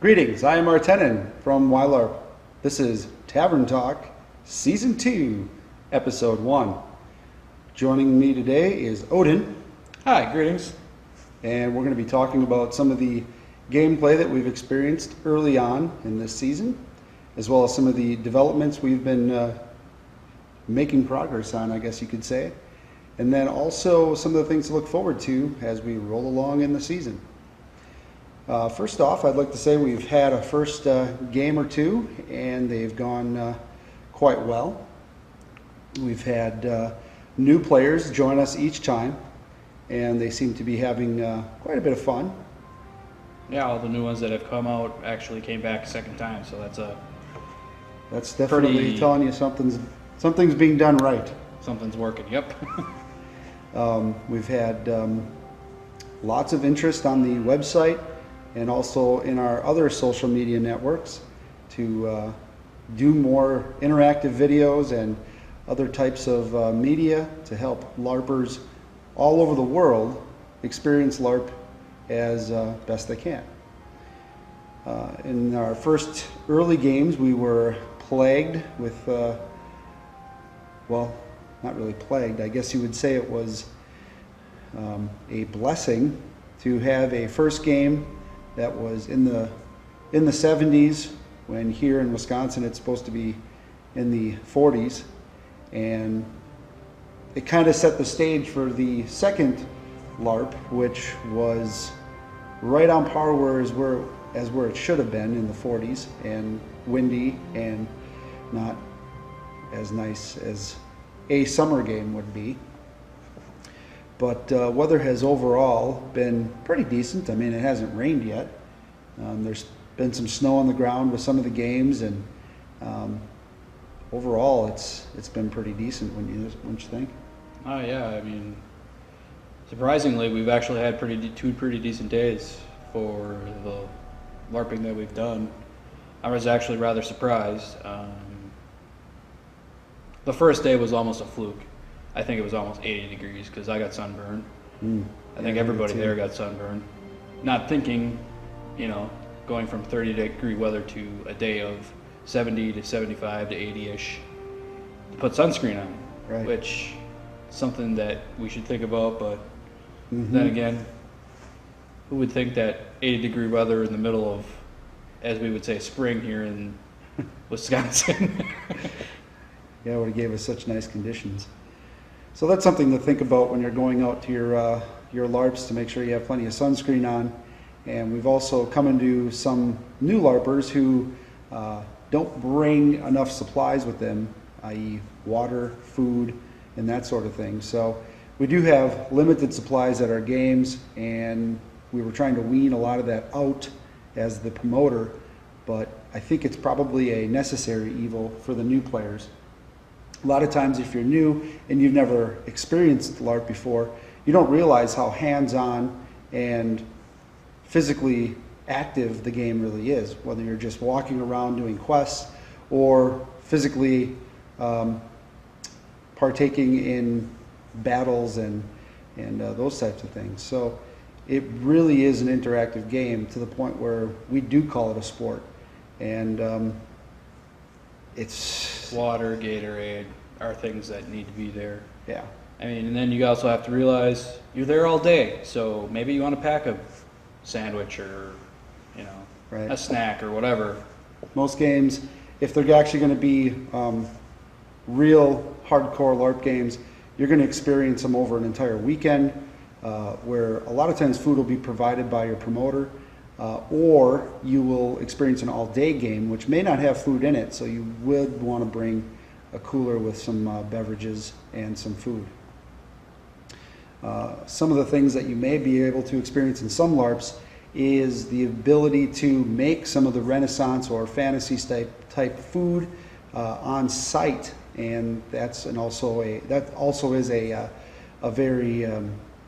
Greetings, I am Artenin from Larp. This is Tavern Talk, Season 2, Episode 1. Joining me today is Odin. Hi, greetings. And we're going to be talking about some of the gameplay that we've experienced early on in this season, as well as some of the developments we've been making progress on, I guess you could say. And then also some of the things to look forward to as we roll along in the season. First off, I'd like to say we've had a first game or two, and they've gone quite well. We've had new players join us each time, and they seem to be having quite a bit of fun. Yeah, all the new ones that have come out actually came back a second time, so that's definitely telling you something's being done right. Something's working. Yep. We've had lots of interest on the website and also in our other social media networks to do more interactive videos and other types of media to help LARPers all over the world experience LARP as best they can. In our first early games, we were plagued with, well, not really plagued, I guess you would say it was a blessing to have a first game that was in the 70s, when here in Wisconsin it's supposed to be in the 40s, and it kind of set the stage for the second LARP, which was right on par where it should have been in the 40s, and windy and not as nice as a summer game would be. But weather has overall been pretty decent. I mean, it hasn't rained yet. There's been some snow on the ground with some of the games, and overall it's been pretty decent, wouldn't you think? Oh yeah, I mean, surprisingly, we've actually had two pretty decent days for the LARPing that we've done. I was actually rather surprised. The first day was almost a fluke. I think it was almost 80 degrees because I got sunburned. I think everybody there got sunburned. Not thinking, going from 30-degree weather to a day of 70 to 75 to 80-ish, to put sunscreen on, right. Which is something that we should think about, but then again, who would think that 80-degree weather in the middle of, as we would say, spring here in Wisconsin? Yeah, it would have gave us such nice conditions. So that's something to think about when you're going out to your LARPs, to make sure you have plenty of sunscreen on. And we've also come into some new LARPers who don't bring enough supplies with them, i.e. water, food, and that sort of thing. So we do have limited supplies at our games, and we were trying to wean a lot of that out as the promoter, but I think it's probably a necessary evil for the new players. A lot of times if you're new and you've never experienced LARP before, you don't realize how hands-on and physically active the game really is, whether you're just walking around doing quests or physically partaking in battles and those types of things. So it really is an interactive game, to the point where we do call it a sport. And it's Water, Gatorade are things that need to be there. Yeah. I mean, and then you also have to realize you're there all day, so maybe you want to pack a sandwich or, right. a snack or whatever. Most games, if they're actually going to be real hardcore LARP games, you're going to experience them over an entire weekend, where a lot of times food will be provided by your promoter, or you will experience an all-day game which may not have food in it, so you would want to bring a cooler with some beverages and some food. Some of the things that you may be able to experience in some LARPs is the ability to make some of the Renaissance or fantasy type food on site, and that also is a very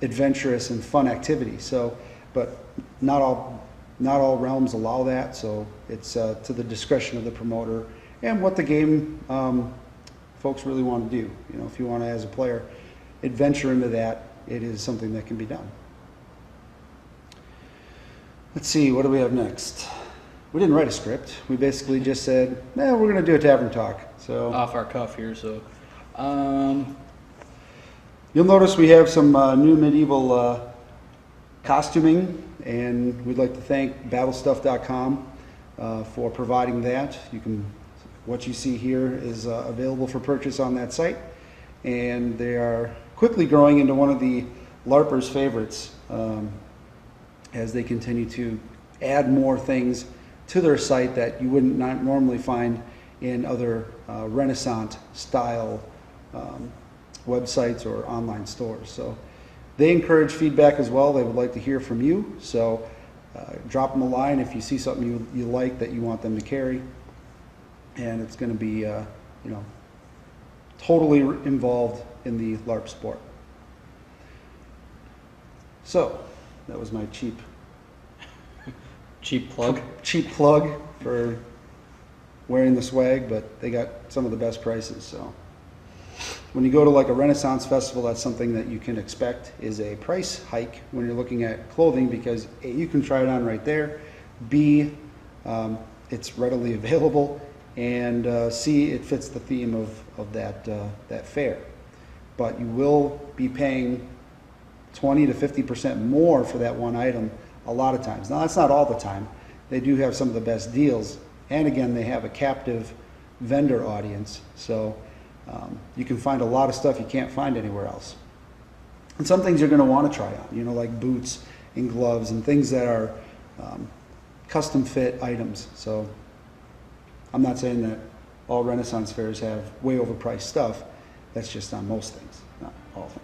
adventurous and fun activity. So, but not all realms allow that, so it's to the discretion of the promoter and what the game folks really want to do. If you want to, as a player, adventure into that, it is something that can be done. Let's see, what do we have next? We didn't write a script. We basically just said, we're going to do a tavern talk. So Off our cuff here, so. You'll notice we have some new medieval costuming, and we'd like to thank battlestuff.com for providing that. What you see here is available for purchase on that site, and they are quickly growing into one of the LARPers' favorites as they continue to add more things to their site that you wouldn't not normally find in other Renaissance style websites or online stores. So they encourage feedback as well. They would like to hear from you. So drop them a line if you see something you like that you want them to carry. And it's going to be, totally involved in the LARP sport. So that was my cheap plug. Cheap plug for wearing the swag, but they got some of the best prices. So when you go to like a Renaissance festival, that's something that you can expect is a price hike when you're looking at clothing, because A, you can try it on right there, B, it's readily available, and C, it fits the theme of that fair. But you will be paying 20 to 50% more for that one item a lot of times. Now, that's not all the time. They do have some of the best deals, and again, they have a captive vendor audience, so you can find a lot of stuff you can't find anywhere else. And some things you're going to want to try on, like boots and gloves and things that are custom fit items. So I'm not saying that all Renaissance fairs have way overpriced stuff. That's just on most things, not all things.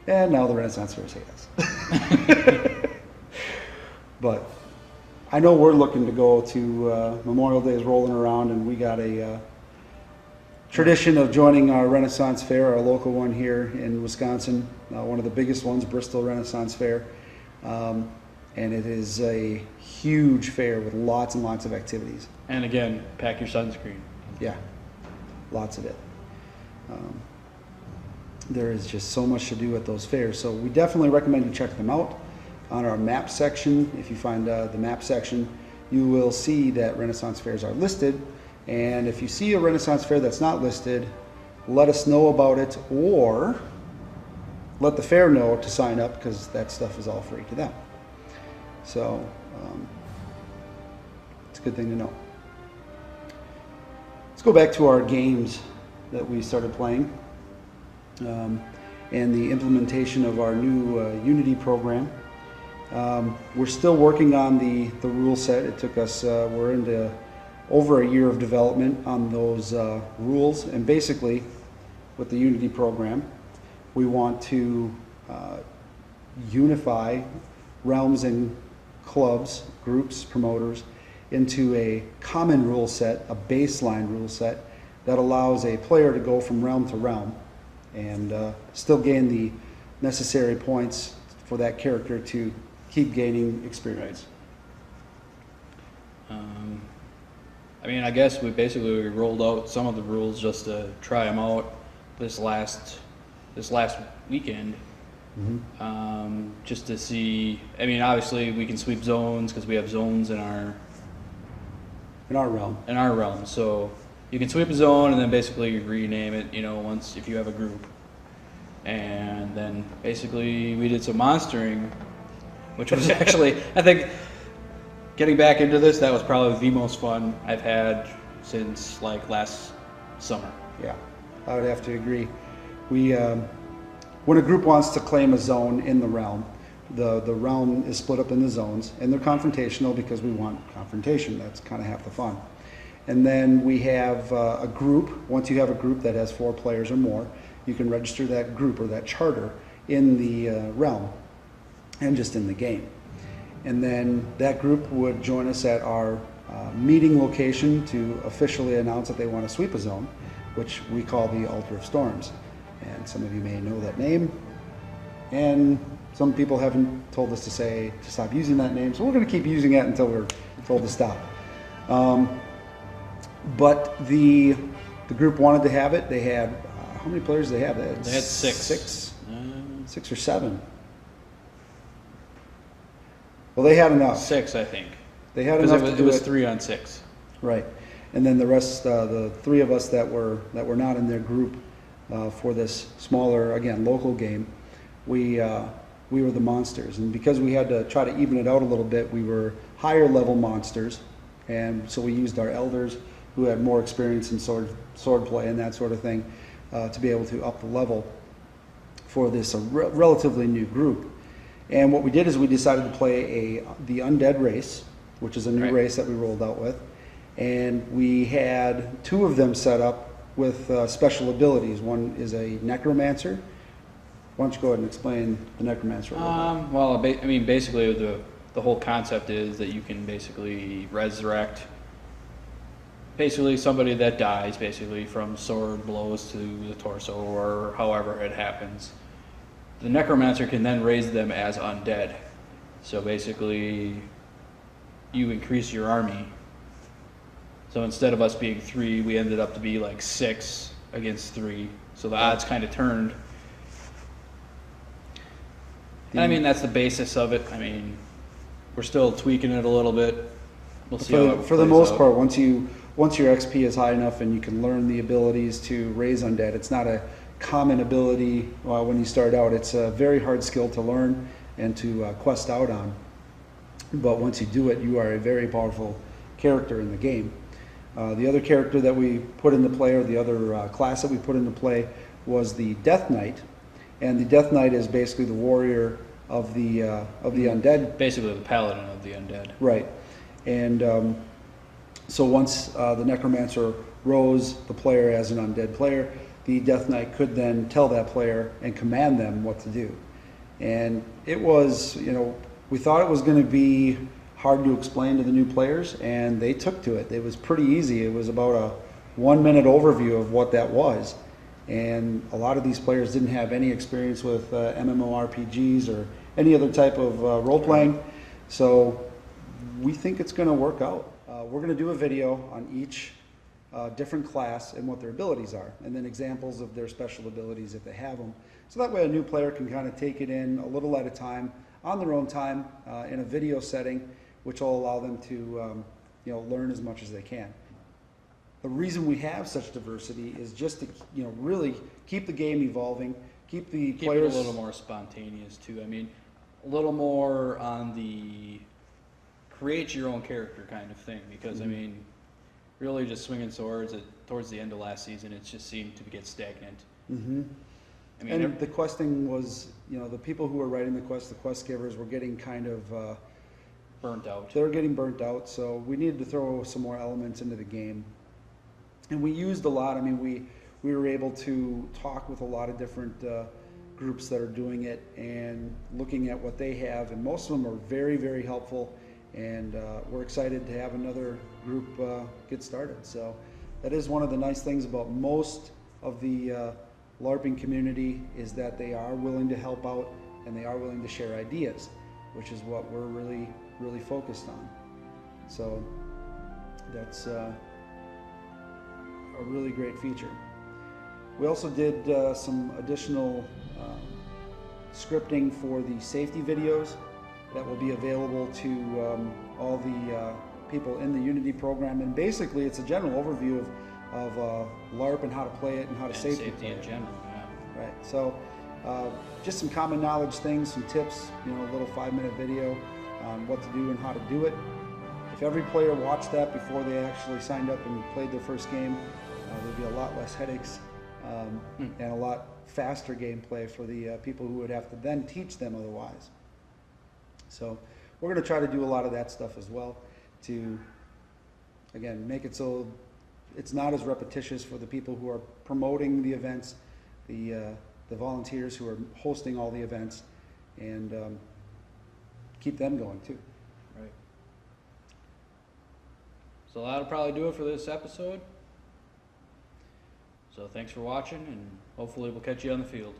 And now the Renaissance fairs hate us. But I know we're looking to go to Memorial Day is rolling around, and we got a tradition of joining our Renaissance Fair, our local one here in Wisconsin, one of the biggest ones, Bristol Renaissance Fair. And it is a huge fair with lots and lots of activities. And again, pack your sunscreen. Yeah, lots of it. There is just so much to do at those fairs. So we definitely recommend you check them out. On our map section, if you find the map section, you will see that Renaissance fairs are listed. And if you see a Renaissance fair that's not listed, let us know about it, or let the fair know to sign up, because that stuff is all free to them. So it's a good thing to know. Let's go back to our games that we started playing and the implementation of our new Unity program. We're still working on the rule set. It took us, we're into over a year of development on those rules. And basically, with the Unity program, we want to unify realms and clubs, groups, promoters, into a common rule set, a baseline rule set that allows a player to go from realm to realm and still gain the necessary points for that character to keep gaining experience. I mean, I guess we rolled out some of the rules just to try them out this last weekend. Mm-hmm. Just to see. I mean, obviously we can sweep zones because we have zones in our realm. So you can sweep a zone and then basically rename it. Once if you have a group. And then basically we did some monstering, which was actually, I think, getting back into this, that was probably the most fun I've had since like last summer. Yeah, I would have to agree. We when a group wants to claim a zone in the realm, the realm is split up into zones, and they're confrontational because we want confrontation. That's kind of half the fun. And then we have a group. Once you have a group that has 4 players or more, you can register that group or that charter in the realm and just in the game. And then that group would join us at our meeting location to officially announce that they want to sweep a zone, which we call the Altar of Storms. And some of you may know that name. And some people haven't told us to stop using that name, so we're going to keep using it until we're told to stop. But the group wanted to have it. They had, how many players did they have? They had 6. 6 or 7. Well, they had enough. 6, I think. They had Because enough to it do was it. 3 on 6. Right. And then the rest, the 3 of us that were not in their group for this smaller, again, local game, we were the monsters. And because we had to try to even it out a little bit, we were higher level monsters. And so we used our elders who had more experience in sword play and that sort of thing to be able to up the level for this relatively new group. And what we did is we decided to play the undead race, which is a new race that we rolled out with. And we had 2 of them set up with special abilities. One is a necromancer. Why don't you go ahead and explain the necromancer a little bit? Well, I mean, basically the whole concept is that you can basically resurrect basically somebody that dies basically from sword blows to the torso or however it happens. The necromancer can then raise them as undead. So basically you increase your army. So instead of us being 3, we ended up to be like 6 against 3. So the odds kind of turned. And I mean, that's the basis of it. I mean, we're still tweaking it a little bit. We'll see how it For the plays most out. part, once your XP is high enough and you can learn the abilities to raise undead, it's not a common ability when you start out. It's a very hard skill to learn and to quest out on. But once you do it, you are a very powerful character in the game. The other character that we put into play, or the other class that we put into play, was the Death Knight. And the Death Knight is basically the warrior of the undead. Basically the paladin of the undead. Right. And so once the necromancer rose the player as an undead player, the Death Knight could then tell that player and command them what to do. And it was, we thought it was going to be hard to explain to the new players, and they took to it. It was pretty easy. It was about a 1-minute overview of what that was. And a lot of these players didn't have any experience with MMORPGs or any other type of role-playing. So we think it's going to work out. We're going to do a video on each different class and what their abilities are, and then examples of their special abilities if they have them. So that way a new player can kind of take it in a little at a time, on their own time, in a video setting, which will allow them to learn as much as they can. The reason we have such diversity is just to really keep the game evolving, keep players it a little more spontaneous too. I mean, a little more on the create your own character kind of thing, because I mean, really just swinging swords towards the end of last season, it just seemed to get stagnant. Mm-hmm. I mean, and the questing was, the people who were writing the quest givers were getting kind of burnt out. They were getting burnt out, so we needed to throw some more elements into the game. And we used a lot. I mean, we were able to talk with a lot of different groups that are doing it and looking at what they have, and most of them are very, very helpful. And we're excited to have another group get started. So that is one of the nice things about most of the LARPing community, is that they are willing to help out and they are willing to share ideas, which is what we're really, really focused on. So that's a really great feature. We also did some additional scripting for the safety videos that will be available to all the people in the Unity program. And basically it's a general overview of LARP and how to play it and how to safety play in it. general, yeah. Right, so just some common knowledge things, some tips, a little 5-minute video on what to do and how to do it. If every player watched that before they actually signed up and played their first game, there'd be a lot less headaches and a lot faster gameplay for the people who would have to then teach them otherwise. So we're going to try to do a lot of that stuff as well to, again, make it so it's not as repetitious for the people who are promoting the events, the volunteers who are hosting all the events, and keep them going too. Right. So that'll probably do it for this episode. So thanks for watching, and hopefully we'll catch you on the field.